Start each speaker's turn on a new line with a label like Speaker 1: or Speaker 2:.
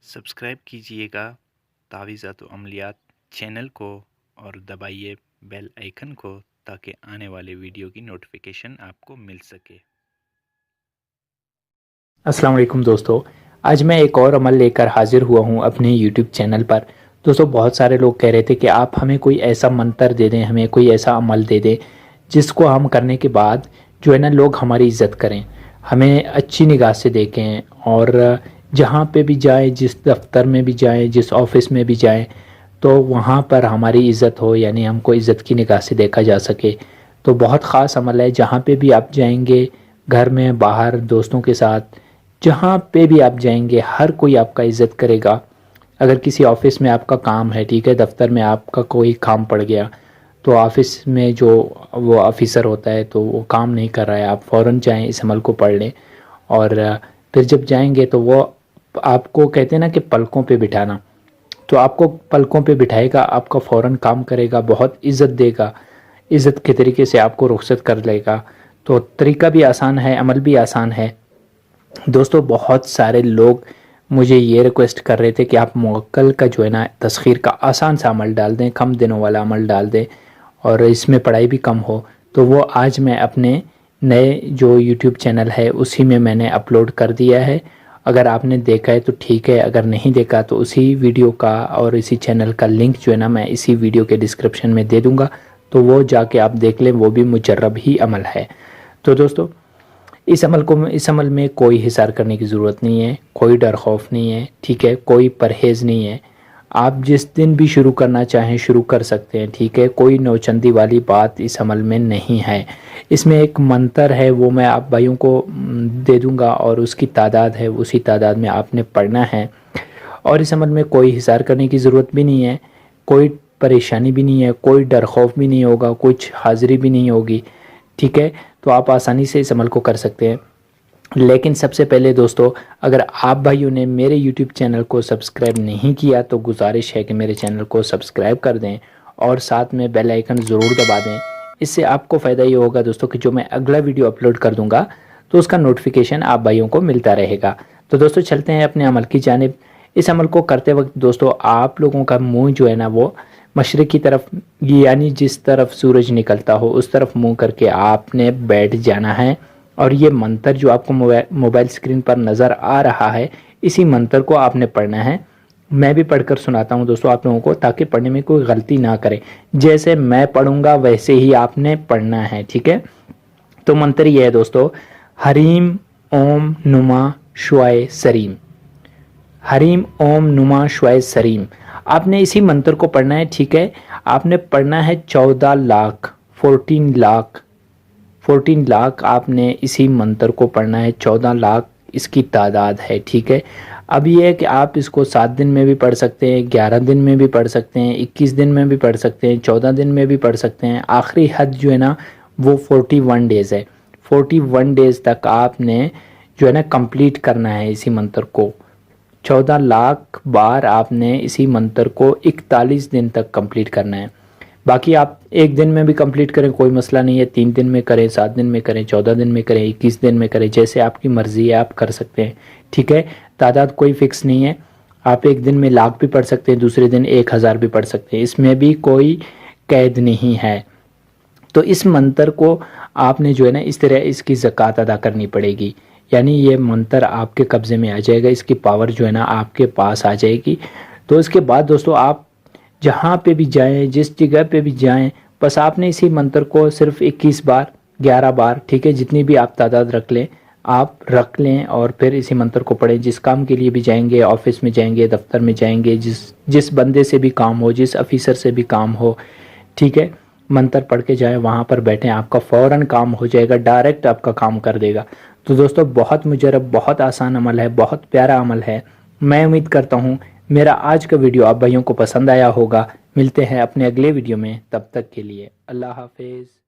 Speaker 1: Subscribe कीजिएगा तावीज़ात व अमलियात channel को और दबाइए बेल आइकन को ताकि आने वाले वीडियो की नोटिफिकेशन आपको मिल सके।
Speaker 2: अस्सलाम वालेकुम दोस्तों, आज मैं एक और अमल लेकर हाजिर हुआ हूँ अपने यूट्यूब चैनल पर। दोस्तों, बहुत सारे लोग कह रहे थे कि आप हमें कोई ऐसा मंत्र दे दें, हमें कोई ऐसा अमल दे दें जिसको हम करने के बाद जो है ना लोग हमारी इज़्ज़त करें, हमें अच्छी निगाह से देखें और जहाँ पे भी जाए, जिस दफ्तर में भी जाएं, जिस ऑफिस में भी जाएं, तो वहाँ पर हमारी इज़्ज़त हो, यानी हमको इज़्ज़त की निगाह से देखा जा सके। तो बहुत ख़ास अमल है। जहाँ पे भी आप जाएंगे, घर में, बाहर, दोस्तों के साथ, जहाँ पे भी आप जाएंगे हर कोई आपका इज़्ज़त करेगा। अगर किसी ऑफिस में आपका काम है, ठीक है, दफ्तर में आपका कोई काम पड़ गया, तो ऑफिस में जो वो ऑफिसर होता है तो वो काम नहीं कर रहा है, आप फ़ौरन जाएं, इस अमल को पढ़ लें और फिर जब जाएंगे तो वो आपको कहते हैं ना कि पलकों पे बिठाना, तो आपको पलकों पे बिठाएगा, आपका फ़ौरन काम करेगा, बहुत इज़्ज़त देगा, इज़्ज़त के तरीके से आपको रुखसत कर लेगा। तो तरीका भी आसान है, अमल भी आसान है। दोस्तों, बहुत सारे लोग मुझे ये रिक्वेस्ट कर रहे थे कि आप मुवक्किल का जो है ना तस्खीर का आसान सा अमल डाल दें, कम दिनों वाला अमल डाल दें और इसमें पढ़ाई भी कम हो। तो वो आज मैं अपने नए जो यूट्यूब चैनल है उसी में मैंने अपलोड कर दिया है। अगर आपने देखा है तो ठीक है, अगर नहीं देखा तो उसी वीडियो का और इसी चैनल का लिंक जो है ना मैं इसी वीडियो के डिस्क्रिप्शन में दे दूँगा, तो वो जाके आप देख लें, वो भी मुजर्रब ही अमल है। तो दोस्तों, इस अमल में कोई हिसार करने की ज़रूरत नहीं है, कोई डर खौफ नहीं है, ठीक है, कोई परहेज़ नहीं है। आप जिस दिन भी शुरू करना चाहें शुरू कर सकते हैं, ठीक है, कोई नौचंदी वाली बात इस अमल में नहीं है। इसमें एक मंत्र है, वो मैं आप भाइयों को दे दूंगा और उसकी तादाद है, उसी तादाद में आपने पढ़ना है। और इस अमल में कोई हिसार करने की ज़रूरत भी नहीं है, कोई परेशानी भी नहीं है, कोई डर खौफ भी नहीं होगा, कुछ हाज़िरी भी नहीं होगी, ठीक है। तो आप आसानी से इस अमल को कर सकते हैं। लेकिन सबसे पहले दोस्तों, अगर आप भाइयों ने मेरे YouTube चैनल को सब्सक्राइब नहीं किया तो गुजारिश है कि मेरे चैनल को सब्सक्राइब कर दें और साथ में बेल आइकन ज़रूर दबा दें। इससे आपको फ़ायदा ये होगा दोस्तों कि जो मैं अगला वीडियो अपलोड कर दूंगा तो उसका नोटिफिकेशन आप भाइयों को मिलता रहेगा। तो दोस्तों, चलते हैं अपने अमल की जानिब। इस अमल को करते वक्त दोस्तों, आप लोगों का मुँह जो है ना वो मशरिक़ की तरफ, यानी जिस तरफ सूरज निकलता हो उस तरफ मुँह करके आपने बैठ जाना है। और ये मंत्र जो आपको मोबाइल स्क्रीन पर नज़र आ रहा है, इसी मंत्र को आपने पढ़ना है। मैं भी पढ़कर सुनाता हूँ दोस्तों आप लोगों को, ताकि पढ़ने में कोई गलती ना करें। जैसे मैं पढ़ूंगा वैसे ही आपने पढ़ना है, ठीक है। तो मंत्र ये है दोस्तों, हरीम ओम नुमा शुआए सरीम। हरीम ओम नुमा शुआए सरीम, आपने इसी मंत्र को पढ़ना है, ठीक है। आपने पढ़ना है 14 लाख, 14 लाख आपने इसी मंत्र को पढ़ना है। 14 लाख इसकी तादाद है, ठीक है। अब ये है कि आप इसको 7 दिन में भी पढ़ सकते हैं, 11 दिन में भी पढ़ सकते हैं, 21 दिन में भी पढ़ सकते हैं, 14 दिन में भी पढ़ सकते हैं। आखिरी हद जो है ना वो 41 डेज़ है। 41 डेज़ तक आपने जो है ना कंप्लीट करना है इसी मंत्र को। 14 लाख बार आपने इसी मंत्र को 41 दिन तक कंप्लीट करना है। बाकी आप एक दिन में भी कंप्लीट करें, कोई मसला नहीं है। 3 दिन में करें, 7 दिन में करें, 14 दिन में करें, 21 दिन में करें, जैसे आपकी मर्ज़ी है आप कर सकते हैं, ठीक है। तादाद कोई फ़िक्स नहीं है। आप एक दिन में लाख भी पढ़ सकते हैं, दूसरे दिन 1000 भी पढ़ सकते हैं, इसमें भी कोई कैद नहीं है। तो इस मंत्र को आपने जो है ना इस तरह इसकी ज़कात अदा करनी पड़ेगी, यानी ये मंत्र आपके कब्ज़े में आ जाएगा, इसकी पावर जो है ना आपके पास आ जाएगी। तो इसके बाद दोस्तों, आप जहाँ पे भी जाएं, जिस जगह पे भी जाएं, बस आपने इसी मंत्र को सिर्फ 21 बार, 11 बार, ठीक है, जितनी भी आप तादाद रख लें आप रख लें और फिर इसी मंत्र को पढ़ें। जिस काम के लिए भी जाएंगे, ऑफिस में जाएंगे, दफ्तर में जाएंगे, जिस बंदे से भी काम हो, जिस ऑफिसर से भी काम हो, ठीक है, मंत्र पढ़ के जाएं, वहाँ पर बैठें, आपका फ़ौरन काम हो जाएगा, डायरेक्ट आपका काम कर देगा। तो दोस्तों, बहुत मुजरब, बहुत आसान अमल है, बहुत प्यारा अमल है। मैं उम्मीद करता हूँ मेरा आज का वीडियो आप भाइयों को पसंद आया होगा। मिलते हैं अपने अगले वीडियो में, तब तक के लिए अल्लाह हाफिज़।